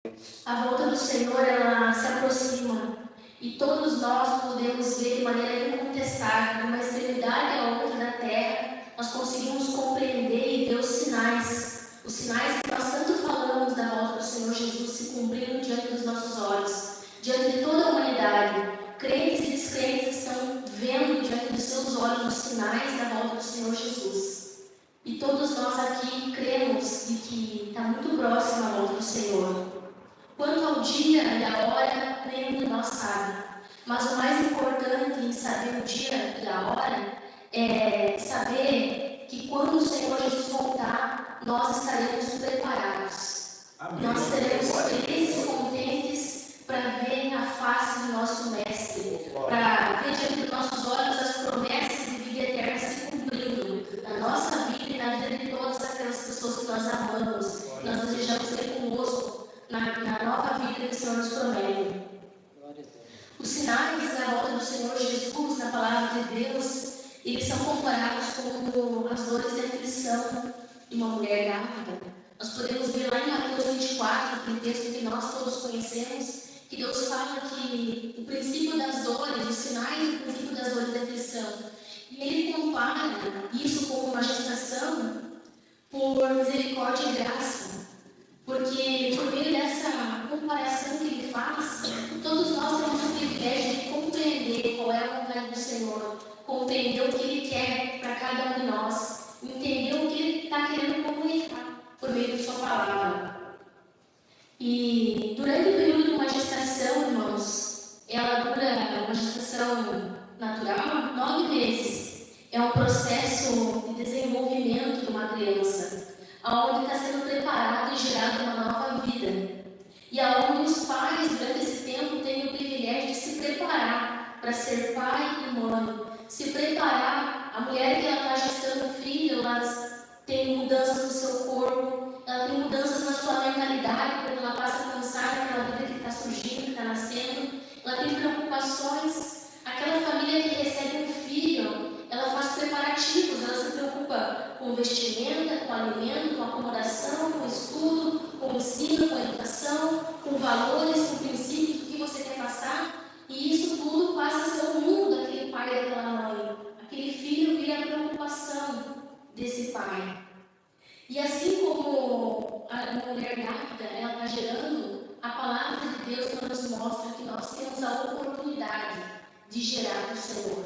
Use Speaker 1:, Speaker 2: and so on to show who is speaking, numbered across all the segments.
Speaker 1: A volta do Senhor, ela se aproxima e todos nós podemos ver de maneira incontestável, de uma extremidade à outra da terra, nós conseguimos compreender e ver os sinais que nós tanto falamos da volta do Senhor Jesus se cumprindo diante dos nossos olhos, diante de toda a humanidade. Crentes e descrentes estão vendo diante dos seus olhos os sinais da volta do Senhor Jesus. E todos nós aqui cremos de que está muito próxima a volta do Senhor. Quanto ao dia e a hora, nenhum de nós sabe. Mas o mais importante em saber o dia e a hora é saber que quando o Senhor Jesus voltar, nós estaremos preparados. Amém. Nós estaremos felizes e contentes para ver a face do nosso Mestre, para ver diante dos nossos olhos as promessas de vida eterna se cumprindo na nossa vida e na vida de todas aquelas pessoas que nós amamos, nós desejamos ter conosco na nova vida que o Senhor nos promete. Os sinais da volta do Senhor Jesus na palavra de Deus, eles são comparados como as dores de aflição de uma mulher grávida. Nós podemos ver lá em Mateus 24, aquele texto que nós todos conhecemos, que Deus fala que o princípio das dores, os sinais do princípio das dores de aflição, e ele compara isso com uma gestação por misericórdia e graça. Porque por meio dessa comparação que ele faz, todos nós temos o privilégio de compreender qual é a vontade do Senhor, compreender o que Ele quer para cada um de nós, entender o que Ele está querendo comunicar por meio de Sua palavra. E durante o período de uma gestação, irmãos, ela dura uma gestação natural 9 meses. É um processo de desenvolvimento de uma criança, aonde está sendo preparado e gerado uma nova vida. E aonde os pais, durante esse tempo, têm o privilégio de se preparar para ser pai e mãe. Se preparar, a mulher que ela está gestando filho, ela tem mudanças no seu corpo, ela tem mudanças na sua mentalidade, quando ela passa a pensar naquela vida que está surgindo, que está nascendo. Ela tem preocupações. Aquela família que recebe um filho, ela faz preparativos, ela se preocupa com vestimenta, com alimento, com acomodação, com estudo, com ensino, com educação, com valores, com princípios, o que você quer passar. E isso tudo passa a ser o mundo daquele pai e daquela mãe. Aquele filho vira a preocupação desse pai. E assim como a mulher grávida, ela está gerando, a palavra de Deus nos mostra que nós temos a oportunidade de gerar o Senhor.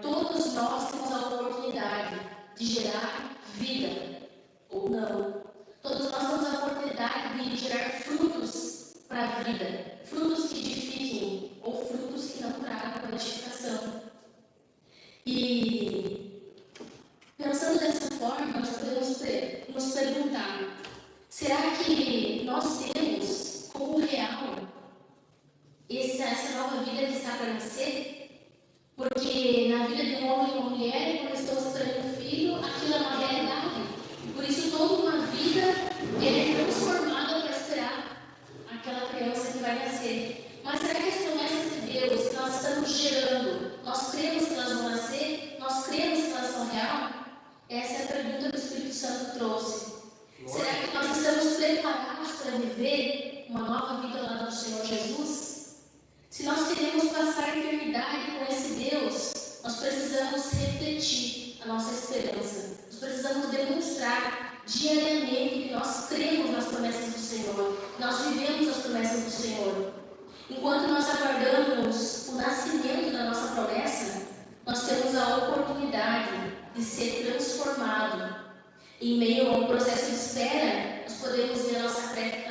Speaker 1: Todos nós temos a oportunidade de gerar vida, ou não. Todos nós temos a oportunidade de gerar frutos para a vida, frutos que edifiquem, ou frutos que não tragam a edificação. E pensando dessa forma, nós podemos nos perguntar: será que nós temos como real essa nova vida que está para nascer? Porque na vida de um homem e uma mulher, quando estão esperando um filho, aquilo é uma realidade. Por isso, toda uma vida é transformada para esperar aquela criança que vai nascer. Mas será que as promessas de Deus que nós estamos gerando, nós cremos que elas vão nascer? Nós cremos que elas são real? Essa é a pergunta que o Espírito Santo trouxe. Será que nós estamos preparados para viver uma nova vida lá do Senhor Jesus? Se nós queremos passar a eternidade com esse Deus, nós precisamos refletir a nossa esperança. Nós precisamos demonstrar diariamente que nós cremos nas promessas do Senhor, que nós vivemos as promessas do Senhor. Enquanto nós aguardamos o nascimento da nossa promessa, nós temos a oportunidade de ser transformado. Em meio a um processo de espera, nós podemos ver a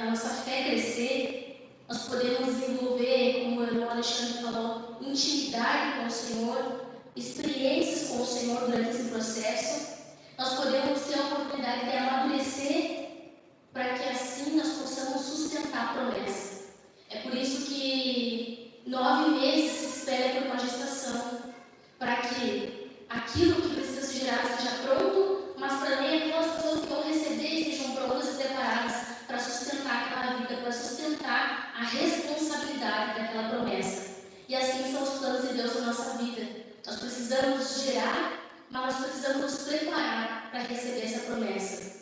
Speaker 1: nossa fé crescer. Nós podemos desenvolver, como o irmão Alexandre falou, intimidade com o Senhor, experiências com o Senhor durante esse processo. Nós podemos ter a oportunidade de amadurecer para que assim nós possamos sustentar a promessa. É por isso que 9 meses se espera por uma gestação, para que aquilo que precisa ser gerado esteja pronto, mas também aquelas pessoas que vão receber estejam prontas e preparadas para sustentar aquela vida, para sustentar a responsabilidade daquela promessa. E assim são os planos de Deus na nossa vida. Nós precisamos gerar, mas nós precisamos nos preparar para receber essa promessa.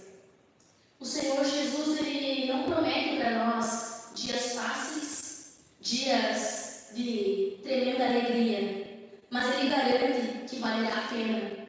Speaker 1: O Senhor Jesus, Ele não promete para nós dias de tremenda alegria, mas ele garante que valerá a pena.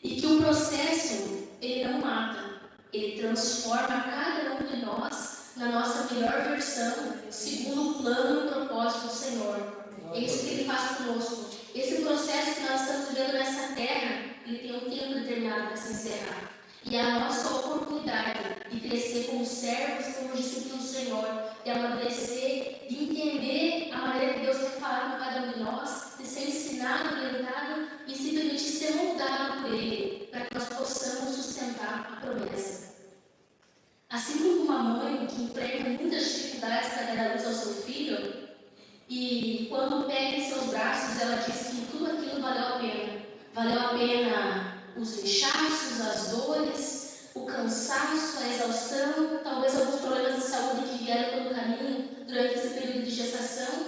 Speaker 1: E que o processo, ele não mata, ele transforma cada um de nós na nossa melhor versão, segundo o plano e o propósito do Senhor. É isso que ele faz conosco. Esse processo que nós estamos vivendo nessa terra, ele tem um tempo determinado para se encerrar. E a nossa oportunidade de crescer como servos, como discípulos do Senhor, de amadurecer, de entender a maneira que Deus quer falar com cada um de nós, de ser ensinado, orientado e simplesmente ser moldado por Ele, para que nós possamos sustentar a promessa. Assim como uma mãe que enfrenta muitas dificuldades para dar a luz ao seu filho, e quando pega em seus braços, ela diz que tudo aquilo valeu a pena. Valeu a pena os inchaços, as dores, o cansaço, a exaustão, talvez alguns problemas de saúde que vieram pelo caminho durante esse período de gestação,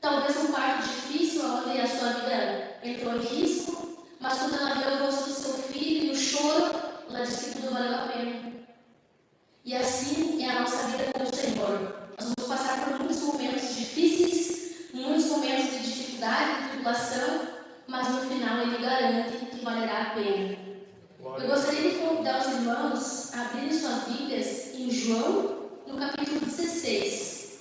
Speaker 1: talvez um parto difícil onde a sua vida entrou em risco, mas quando ela vê o rosto do seu filho e o choro, ela diz que tudo valeu a pena. E assim é a nossa vida com o Senhor. Nós vamos passar por muitos momentos difíceis, muitos momentos de dificuldade, de tribulação, mas no final Ele garante que valerá a pena. Eu gostaria de convidar os irmãos a abrirem suas Bíblias em João, no capítulo 16.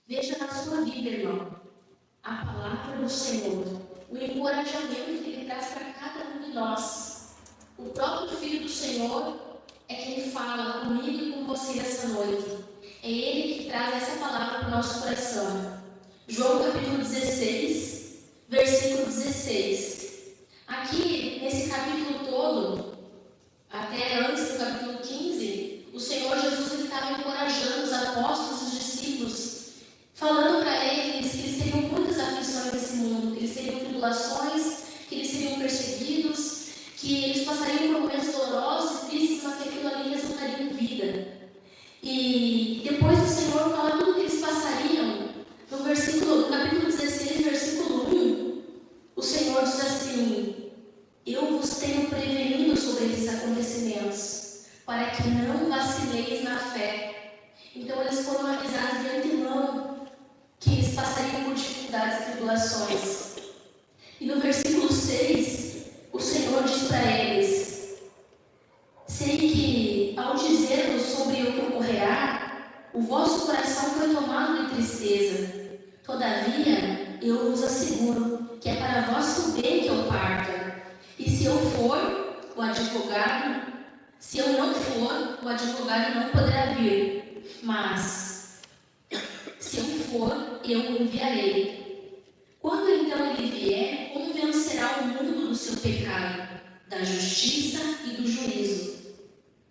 Speaker 1: Veja na sua Bíblia, irmão, a palavra do Senhor, o encorajamento que Ele traz para cada um de nós. O próprio Filho do Senhor é quem fala comigo e com você essa noite. É Ele que traz essa palavra para o nosso coração. João capítulo 16, versículo 16. Aqui, nesse capítulo todo, até antes do capítulo 15, o Senhor Jesus estava encorajando os apóstolos e os discípulos, falando para eles que eles teriam muitas aflições nesse mundo, que eles teriam tribulações, que eles seriam perseguidos, que eles passariam por momentos dolorosos e tristes, mas que aquilo ali resultaria em vida. E depois o Senhor fala tudo o que eles passariam. No capítulo 16, versículo 1, o Senhor diz assim: eu vos tenho prevenido sobre esses acontecimentos, para que não vacileis na fé. Então eles foram avisados de antemão que eles passariam por dificuldades e tribulações. E no versículo 6, o Senhor diz para eles: sei que, ao dizer-vos sobre o que ocorrerá, o vosso coração foi tomado de tristeza. Todavia, eu vos asseguro que é para vosso bem que eu parto. E se eu for, o advogado, se eu não for, o advogado não poderá vir. Mas, se eu for, eu o enviarei. Quando então ele vier, como vencerá o mundo do seu pecado, da justiça e do juízo?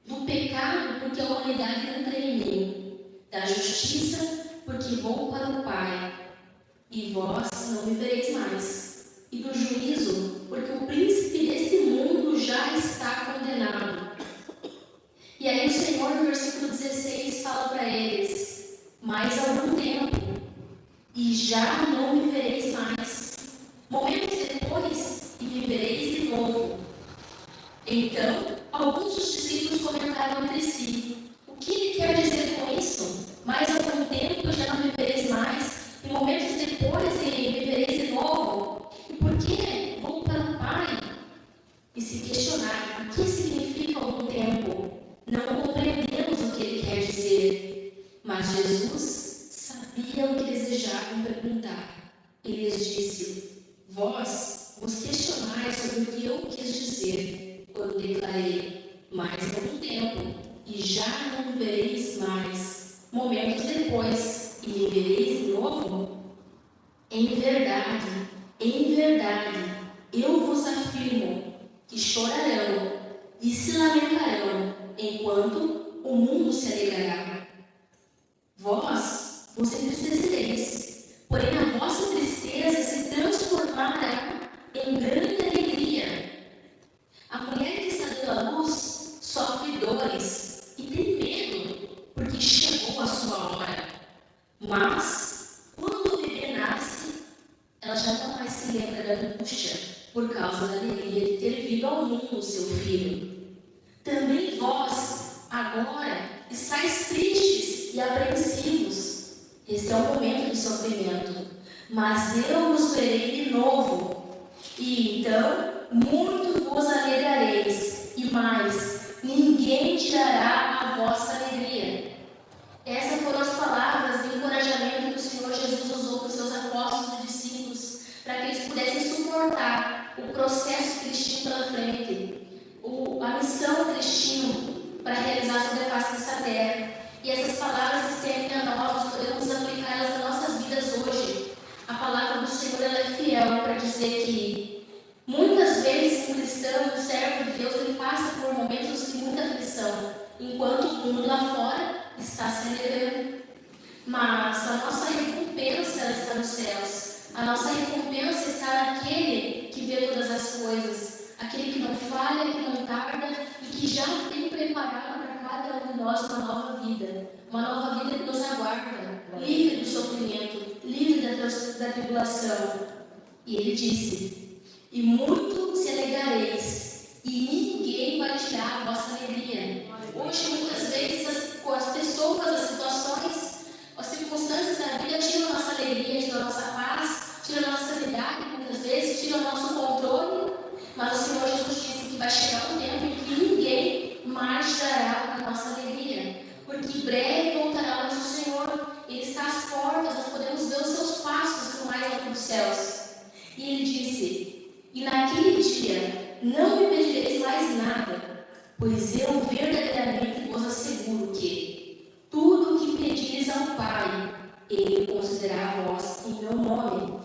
Speaker 1: Do pecado, porque a humanidade não crê em mim. Da justiça, porque vou para o Pai, e vós não vivereis mais. E do juízo, porque o príncipe deste mundo já está condenado. E aí o Senhor, no versículo 16, fala para eles: mais algum tempo, e já não me vereis mais. Momentos depois, e me vereis de novo. Então, alguns dos discípulos comentaram entre si: o que ele quer dizer com isso? Mais algum tempo, já não me vereis mais. E momentos depois, e me vereis de novo. E por que vou para o Pai? E se questionar: o que significa algum tempo? Não compreendemos o que ele quer dizer. Mas Jesus sabia o que desejavam perguntar. Ele lhes disse: vós vos questionais sobre o que eu quis dizer, quando declarei: mais algum tempo, e já não me vereis mais. Momentos depois, e me vereis de novo? Em verdade, eu vos afirmo que chorarão e se lamentarão, enquanto o mundo se alegrará. Vós vos entristecereis, porém a vossa tristeza se transformará em grande alegria. A mulher que está dando à luz sofre dores e tem medo, porque chegou a sua hora. Mas, quando o bebê nasce, ela já não mais se lembra da angústia a alegria de ter vindo ao mundo o seu filho. Também vós, agora, estáis tristes e apreensivos. Este é o momento de sofrimento. Mas eu vos verei de novo. E então, muito vos alegrareis. E mais, ninguém tirará a vossa alegria. Essas foram as palavras de encorajamento que o Senhor Jesus usou para os seus apóstolos e discípulos, para que eles pudessem suportar o processo que eles tinham pela frente, a missão que eles tinham para realizar sobre a face dessa terra. E essas palavras se estendem a nós, podemos aplicá-las nas nossas vidas hoje. A palavra do Senhor ela é fiel para dizer que muitas vezes o cristão, o servo de Deus, ele passa por momentos de muita aflição, enquanto o mundo lá fora está se alegrando. Mas a nossa recompensa ela está nos céus. A nossa recompensa está naquele que vê todas as coisas, aquele que não falha, que não tarda e que já tem preparado para cada um de nós uma nova vida que nos aguarda, livre do sofrimento, livre da tribulação. E ele disse: e muito se alegrareis, e ninguém vai tirar a vossa alegria. Hoje, muitas vezes, as pessoas, as situações, as circunstâncias da vida tiram a nossa alegria, tiram a nossa paz, tiram a nossa sanidade, muitas vezes, tiram o nosso controle. Mas o Senhor Jesus disse que vai chegar um tempo em que ninguém mais dará a nossa alegria, porque em breve voltará o nosso Senhor. Ele está às portas, nós podemos ver os seus passos no mais alto dos céus. E ele disse: e naquele dia não me pedireis mais nada, pois eu verdadeiramente vos asseguro que tudo o que pedires ao Pai, Ele concederá a vós em meu nome.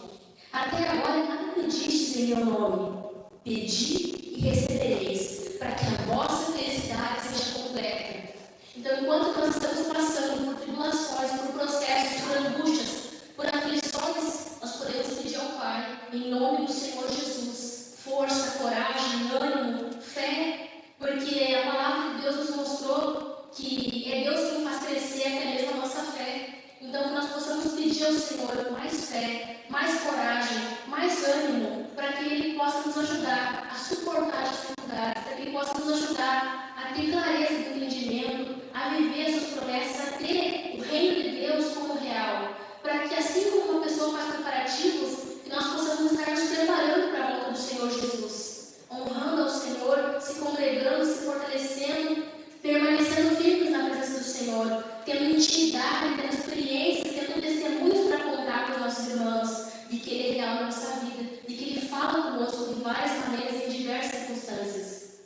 Speaker 1: Até agora nada pedistes em meu nome. Pedi e recebereis, para que a vossa felicidade seja completa. Então, enquanto nós estamos passando por tribulações, por processos, por angústias, por aflições, nós podemos pedir ao Pai, em nome do Senhor Jesus, força, coragem, ânimo, fé, porque a palavra de Deus nos mostrou que é Deus que nos faz crescer até mesmo a nossa fé. Então, que nós possamos pedir ao Senhor mais fé, mais coragem, mais ânimo, para que Ele possa nos ajudar a suportar as dificuldades, para que Ele possa nos ajudar a ter clareza do entendimento, a viver as suas promessas, a ter o reino de Deus como real, para que assim como uma pessoa faz preparativos, que nós possamos estar nos preparando para a volta do Senhor Jesus, honrando ao Senhor, se congregando, se fortalecendo, permanecendo firmes na presença do Senhor, tendo intimidade, tendo experiências, tendo testemunhos para contar para os nossos irmãos de que Ele é real na nossa vida, de que Ele fala conosco de várias maneiras e em diversas circunstâncias.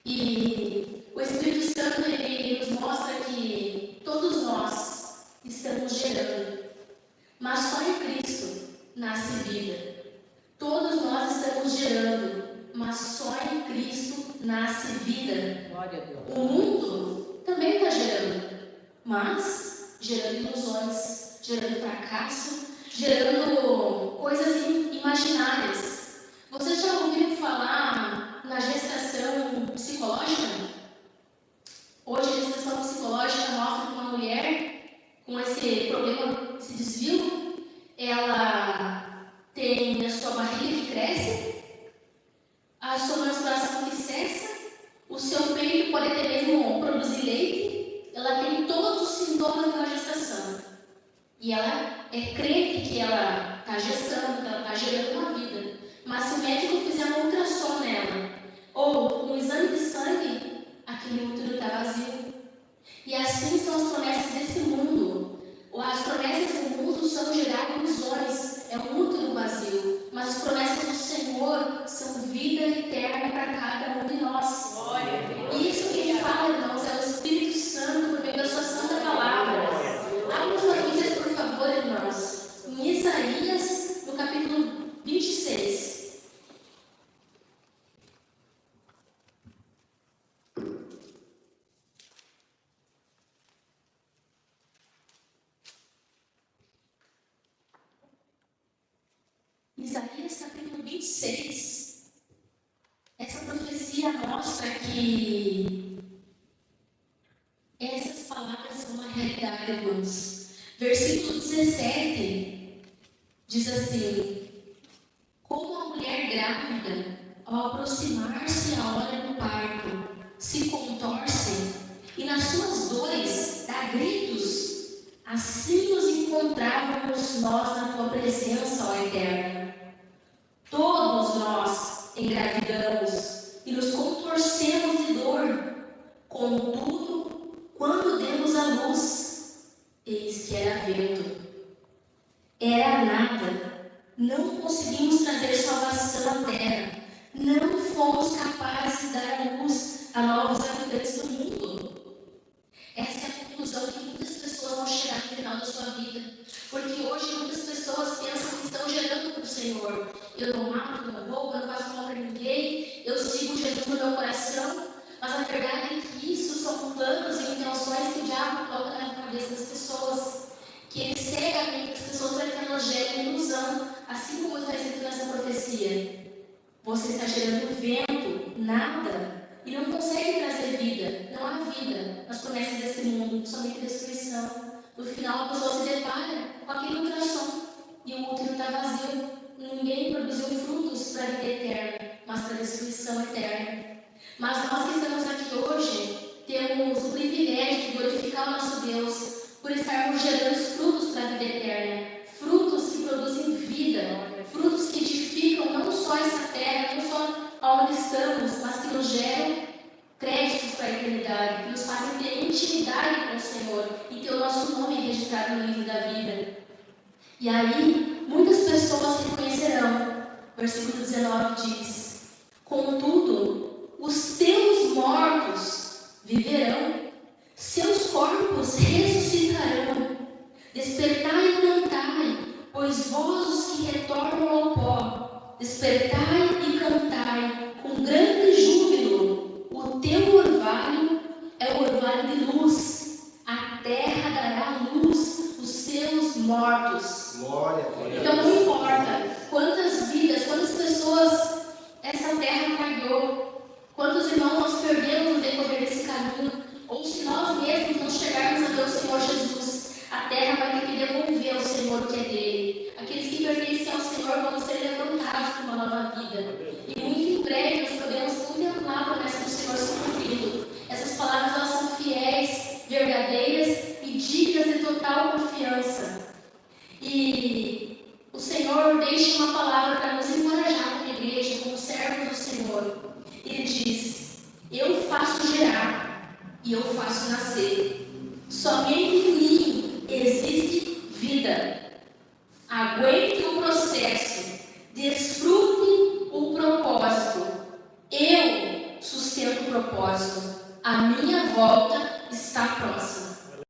Speaker 1: E o Espírito Santo ele nos mostra que todos nós estamos gerando, mas só em Cristo nasce vida. Todos nós estamos gerando, mas só em Cristo nasce vida.
Speaker 2: Glória a Deus.
Speaker 1: O mundo também está gerando, mas gerando ilusões, gerando fracasso, gerando coisas imaginárias. Vocês já ouviram falar na gestação psicológica? Hoje a gestação psicológica mostra que uma mulher com esse problema, esse desvio, ela tem a sua barriga que cresce, a sua menstruação que cessa, o seu peito pode até mesmo produzir leite, ela tem todos os sintomas de uma gestação. E ela é crente que ela está gestando, que ela está gerando uma vida. Mas se o médico fizer um ultrassom nela, ou um exame de sangue, aquele útero está vazio. E assim são as promessas desse mundo. As promessas do mundo são gerar ilusões, é um útero vazio. Mas as promessas do Senhor são vida eterna para cada um de nós. Isso que ele fala, irmãos, é o Espírito Santo por meio da sua santa palavra. Abra suas Bíblias, por favor, irmãos, em Isaías, no capítulo 26. Isaías capítulo 26, essa profecia mostra que essas palavras são uma realidade, irmãos. Versículo 17 diz assim: Como a mulher grávida, ao aproximar-se a hora do parto, se contorce e nas suas dores dá gritos, assim nos encontrávamos nós na tua presença, ó Eterno. Todos nós engravidamos e nos contorcemos de dor. Contudo, quando demos a luz, eis que era vento, era nada. Não conseguimos trazer salvação à terra. Não fomos capazes de dar a luz a novos habitantes do mundo. Essa é a conclusão que muitas pessoas vão chegar no final da sua vida. Porque hoje muitas pessoas pensam que estão gerando para o Senhor. Eu não mato, eu não roubo, eu não faço mal para ninguém, eu sigo Jesus no meu coração. Mas a verdade é que isso são planos e intenções que o diabo coloca na cabeça das pessoas. Que ele cega a mente das pessoas para que elas gerem ilusão. Assim como está escrito nessa profecia. Você está gerando vento, nada, e não consegue trazer vida. Não há vida nas promessas desse mundo, somente destruição. No final, a pessoa se depara com aquele ultrassom e o útero está vazio. Ninguém produziu frutos para a vida eterna, mas para a destruição eterna. Mas nós que estamos aqui hoje, temos o privilégio de glorificar o nosso Deus por estarmos gerando frutos para a vida eterna. Frutos que produzem vida, frutos que edificam não só essa terra, não só onde estamos, mas que nos geram créditos para a eternidade, que nos fazem ter intimidade com o Senhor e ter o nosso nome registrado no livro da vida. E aí, muitas pessoas reconhecerão. Versículo 19 diz: contudo, os teus mortos viverão, seus corpos ressuscitarão. Despertai e cantai, pois vós os que retornam ao pó, despertai e cantai com grande júbilo. O teu orvalho é o orvalho de luz. A terra dará luz aos seus mortos. Então não importa quantas vidas, quantas pessoas essa terra carregou, quantos irmãos nós perdemos no decorrer desse caminho, ou se nós mesmos não chegarmos a ver o Senhor Jesus, a terra vai ter que devolver ao Senhor o que é dele. Aqueles que pertencem ao Senhor vão ser levantados para uma nova vida. E muito em breve nós podemos contemplar a promessa do Senhor se cumprindo. Essas palavras elas são fiéis, verdadeiras e dignas de total confiança. E o Senhor deixa uma palavra para nos encorajar como igreja, como servos do Senhor. Ele diz: eu faço gerar e eu faço nascer. Somente em mim existe vida. Aguente o processo, desfrute o propósito. Eu sustento o propósito. A minha volta está próxima.